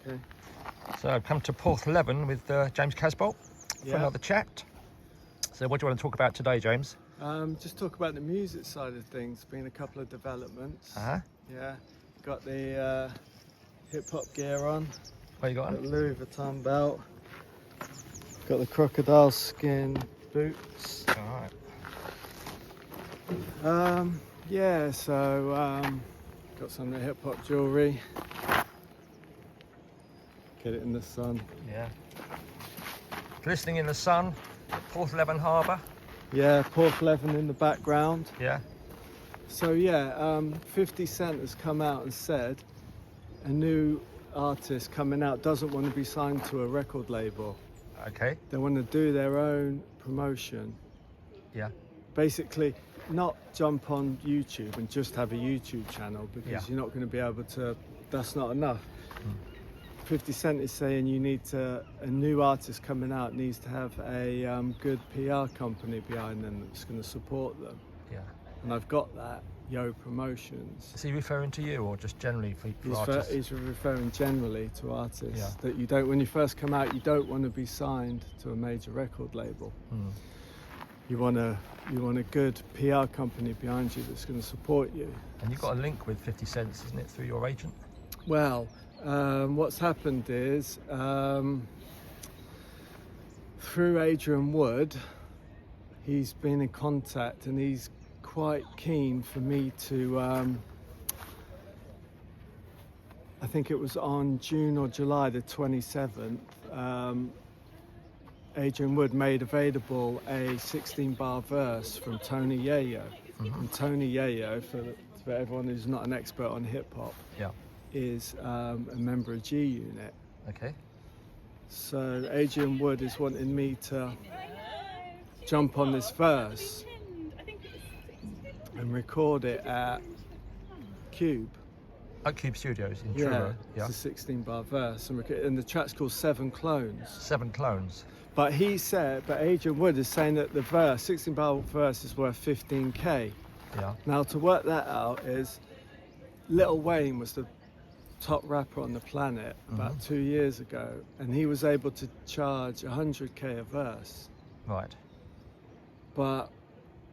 Okay. So I've come to Porthleven with James Casbolt for another chat. So what do you want to talk about today, James? Just talk about the music side of things. Been a couple of developments. Yeah. Got the hip hop gear on. What you got Got on? the Louis Vuitton belt. Got the crocodile skin boots. All right. Yeah. So got some of the hip hop jewelry. Get it in the sun. Yeah. Glistening in the sun, Porthleven Harbour. Yeah, Porthleven in the background. Yeah. So yeah, 50 Cent has come out and said a new artist coming out doesn't want to be signed to a record label. Okay. They want to do their own promotion. Yeah. Basically, not jump on YouTube and just have a YouTube channel, because you're not going to be able to, that's not enough. 50 Cent is saying you need to, a new artist coming out needs to have a good PR company behind them that's going to support them. Yeah. And I've got that, Yo Promotions. Is he referring to you or just generally for artists? He's referring generally to artists. Yeah. That you don't, when you first come out, you don't want to be signed to a major record label. You want a good PR company behind you that's going to support you. And you've got a link with 50 Cent, isn't it, through your agent? Well, what's happened is through Adrian Wood, he's been in contact and he's quite keen for me to, I think it was on June or July the 27th, Adrian Wood made available a 16-bar verse from Tony Yayo. And Tony Yayo, for everyone who's not an expert on hip-hop, is a member of G Unit. Okay. So Adrian Wood is wanting me to jump on this verse and record it at Cube. At Cube Studios in Truro. Yeah, it's a 16-bar verse, and the track's called 7 Clones. 7 Clones. But Adrian Wood is saying that the verse, 16-bar verse, is worth 15k. Yeah. Now, to work that out is, Lil Wayne was the top rapper on the planet about 2 years ago, and he was able to charge 100k a verse. Right. But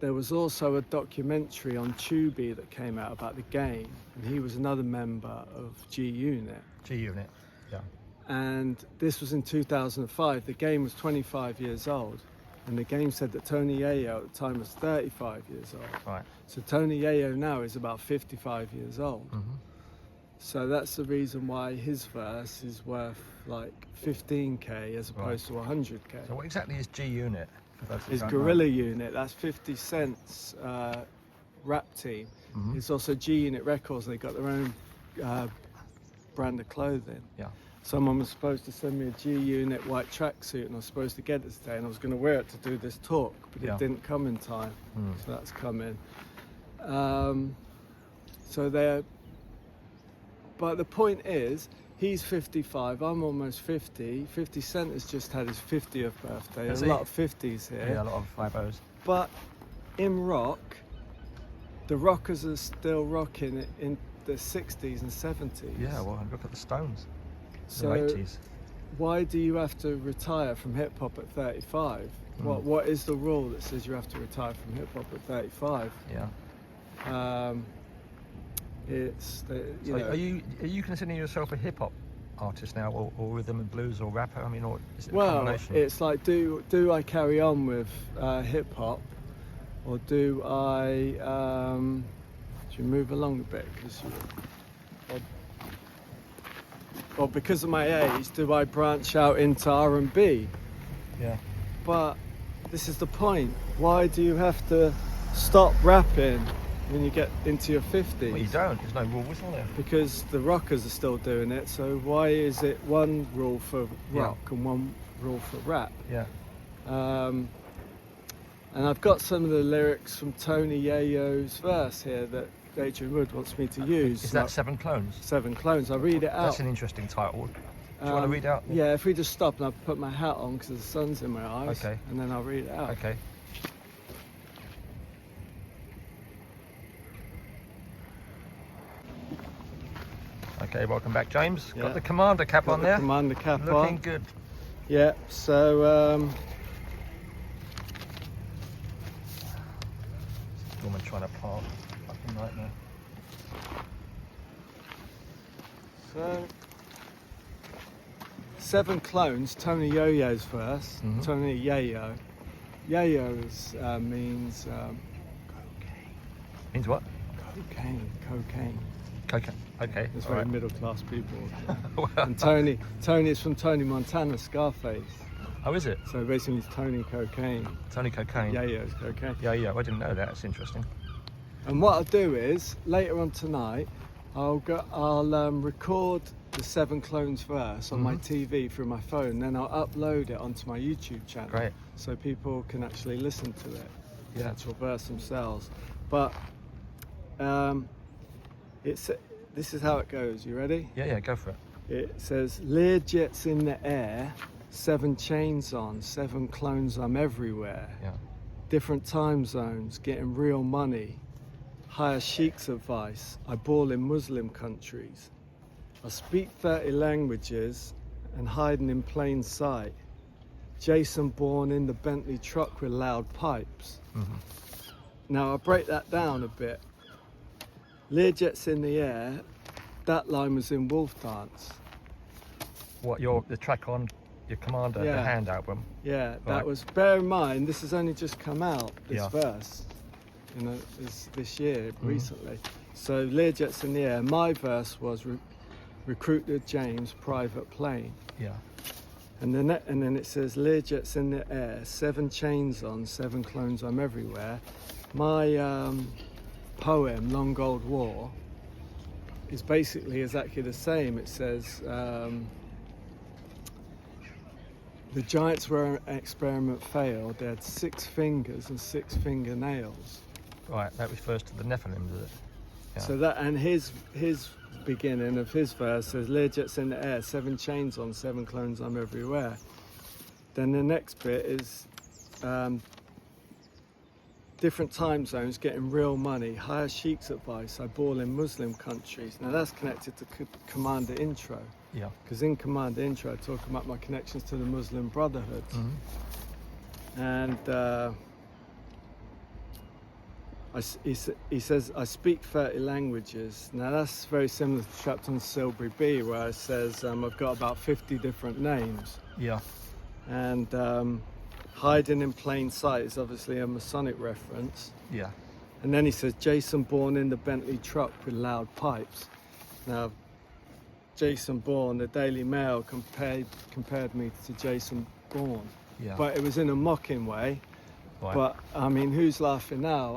there was also a documentary on Tubi that came out about the game, and he was another member of G Unit. G Unit. Yeah. And this was in 2005. The game was 25 years old, and the game said that Tony Yayo at the time was 35 years old. Right. So Tony Yayo now is about 55 years old. So that's the reason why his verse is worth like 15k as opposed to 100k. So what exactly is G Unit? His Guerrilla Unit, that's 50 Cent's rap team. It's also G Unit Records, and they got their own brand of clothing. Yeah. Someone was supposed to send me a G Unit white tracksuit, and I was supposed to get it today, and I was going to wear it to do this talk, but it didn't come in time. So that's coming. But the point is, he's 55, I'm almost 50. 50 Cent has just had his 50th birthday. There's a lot of 50s here. Yeah, a lot of 50s. But in rock, the rockers are still rocking it in the 60s and 70s. Yeah, well, look at the Stones. So the 80s. Why do you have to retire from hip hop at 35? What is the rule that says you have to retire from hip hop at 35? Yeah. Are you considering yourself a hip hop artist now, or rhythm and blues, or rapper? I mean, or is it a combination? It's like, do I carry on with hip hop, or do I should we move along a bit, or because of my age, do I branch out into R&B? Yeah. But this is the point. Why do you have to stop rapping when you get into your 50s? Well, you don't. There's no rules, are there? Because the rockers are still doing it. So why is it one rule for rock and one rule for rap? Yeah. And I've got some of the lyrics from Tony Yayo's verse here that Adrian Wood wants me to use. Is that 7 Clones? 7 Clones. I'll read it out. That's an interesting title. Do you want to read out? Yeah, if we just stop and I'll put my hat on because the sun's in my eyes. Okay. And then I'll read it out. Okay. Okay, welcome back, James. Yeah. Got the Komander cap Got on the there. Komander cap Looking on. good. Yeah, so Woman trying to park. Fucking nightmare. so 7 clones. Tony Yo-Yo's first. Tony Yayo. Yayo is, means cocaine. Means what? Cocaine. Cocaine. Okay. It's all very right. middle class people. Well, And Tony is from Tony Montana, Scarface. oh, is it? So basically it's Tony Cocaine. Tony Cocaine. Yayo's cocaine. Yeah, I didn't know that. That's interesting. And what I'll do is later on tonight, I'll record the 7 clones verse on my TV through my phone. Then I'll upload it onto my YouTube channel. Great. So people can actually listen to it, the Yeah. actual verse themselves. But this is how it goes. You ready? Yeah, go for it. It says, Lear jets in the air, 7 chains on, 7 clones, I'm everywhere. Yeah. Different time zones, getting real money. Hire sheikh's advice, I ball in Muslim countries. I speak 30 languages and hiding in plain sight. Jason Bourne in the Bentley truck with loud pipes. Now I'll break that down a bit. Learjet's in the air, that line was in Wolf Dance. What, the track on your Komander, the Yeah. Hand album? Yeah, that Right. was, bear in mind, this has only just come out, this Yeah. verse, this year, recently. So Learjet's in the air, my verse was recruited James, private plane. Yeah. And then it says Learjet's in the air, 7 chains on, 7 clones, I'm everywhere. My poem, Long Old War, is basically exactly the same. It says, the giants were an experiment failed. They had 6 fingers and 6 fingernails. Right, that refers to the Nephilim, does it? Yeah. So that, and his beginning of his verse says, Learjet's in the air, 7 chains on, 7 clones, I'm everywhere. Then the next bit is different time zones, getting real money, hire sheikh's advice, I ball in Muslim countries. Now that's connected to Komander intro. Yeah. Because in Komander intro I talk about my connections to the Muslim Brotherhood. And he says, I speak 30 languages. Now that's very similar to Trapped on Silbury B, where it says I've got about 50 different names. Yeah. And hiding in plain sight is obviously a Masonic reference. Yeah. And then he says, Jason Bourne in the Bentley truck with loud pipes. Now, Jason Bourne, the Daily Mail compared me to Jason Bourne. Yeah. But it was in a mocking way. Right. But I mean, who's laughing now?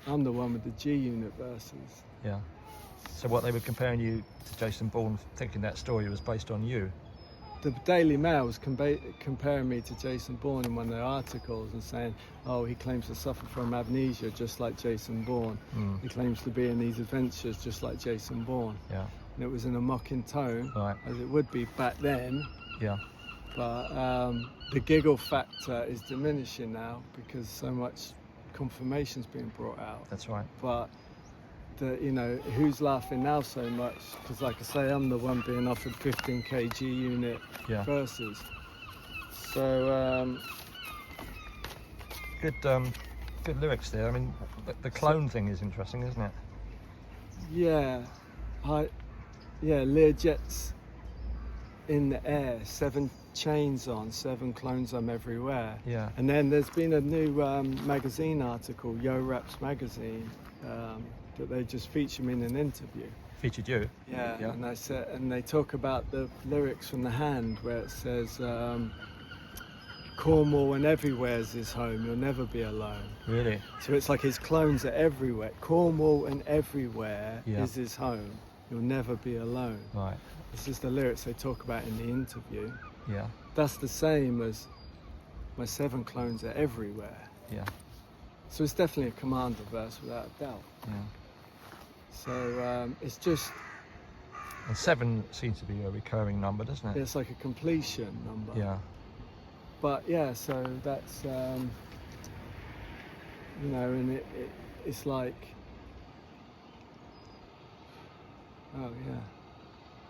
I'm the one with the G Unit verses. Yeah. So what, they were comparing you to Jason Bourne, thinking that story was based on you? The Daily Mail was comparing me to Jason Bourne in one of their articles and saying, oh, he claims to suffer from amnesia just like Jason Bourne. He claims to be in these adventures just like Jason Bourne. Yeah. And it was in a mocking tone, Right. as it would be back then. Yeah. But the giggle factor is diminishing now because so much confirmation's being brought out. That's right. But who's laughing now so much? Because like I say, I'm the one being offered 15 kg unit Yeah. verses. So Good lyrics there. I mean, the clone thing is interesting, isn't it? yeah, Learjet's in the air, 7 chains on, 7 clones, I'm everywhere. Yeah. And then there's been a new magazine article, Yo Raps magazine, that they just featured me in an interview. Featured you? Yeah. Yeah. And they talk about the lyrics from The Hand, where it says, Cornwall and everywhere's his home, you'll never be alone. Really? So it's like his clones are everywhere. Cornwall and everywhere Yeah. is his home, you'll never be alone. Right. This is the lyrics they talk about in the interview. Yeah. That's the same as my 7 clones are everywhere. Yeah. So it's definitely a Komander verse without a doubt. Yeah. So it's just, And 7 seems to be a recurring number, doesn't it? it's like a completion number. Yeah. But yeah, so that's, and it's like, oh yeah.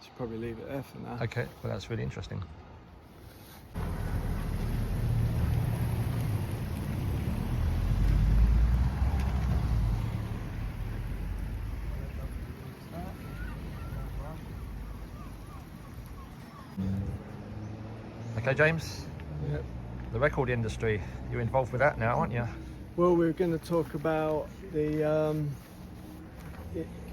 Should probably leave it there for now. Okay, well that's really interesting. Okay, James, Yep. the record industry, you're involved with that now, aren't you? Well, we're going to talk about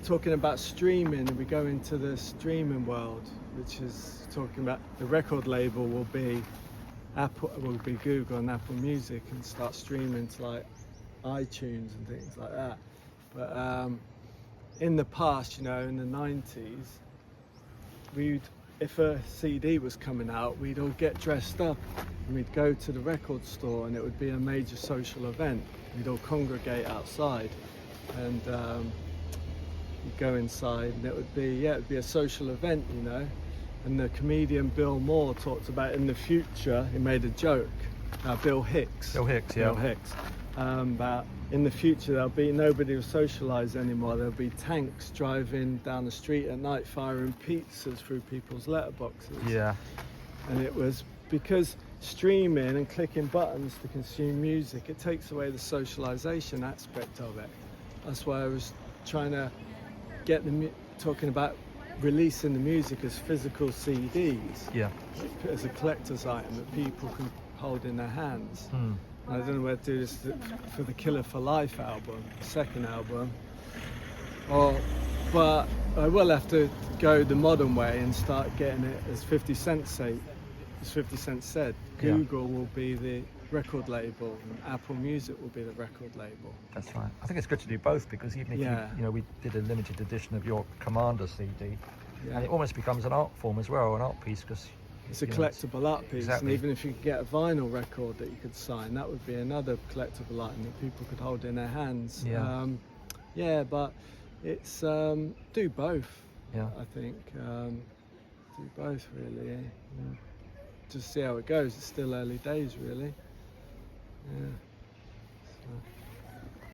talking about streaming, and we go into the streaming world, which is talking about the record label will be Google and Apple Music, and start streaming to like iTunes and things like that. But in the past, you know, in the 90s, if a CD was coming out, we'd all get dressed up and we'd go to the record store, and it would be a major social event. We'd all congregate outside, and you'd go inside, and it'd be a social event, you know. And the comedian Bill Moore talked about in the future, he made a joke, Bill Hicks, about in the future there'll be nobody will socialise anymore. There'll be tanks driving down the street at night firing pizzas through people's letterboxes. Yeah. And it was because streaming and clicking buttons to consume music, it takes away the socialisation aspect of it. That's why I was trying to get talking about releasing the music as physical CDs, Yeah. as a collector's item that people can hold in their hands. I don't know where to do this for the Killer for Life album, the second album. But I will have to go the modern way and start getting it as 50 Cent said. Google will be the record label and Apple Music will be the record label. That's right. I think it's good to do both, because even if you know, we did a limited edition of your Komander CD, and it almost becomes an art form as well, an art piece, because it's a collectible art piece. Exactly. And even if you could get a vinyl record that you could sign, that would be another collectible item that people could hold in their hands. Yeah. But it's do both. Yeah. I think do both really. Yeah. Just see how it goes. It's still early days, really. Yeah.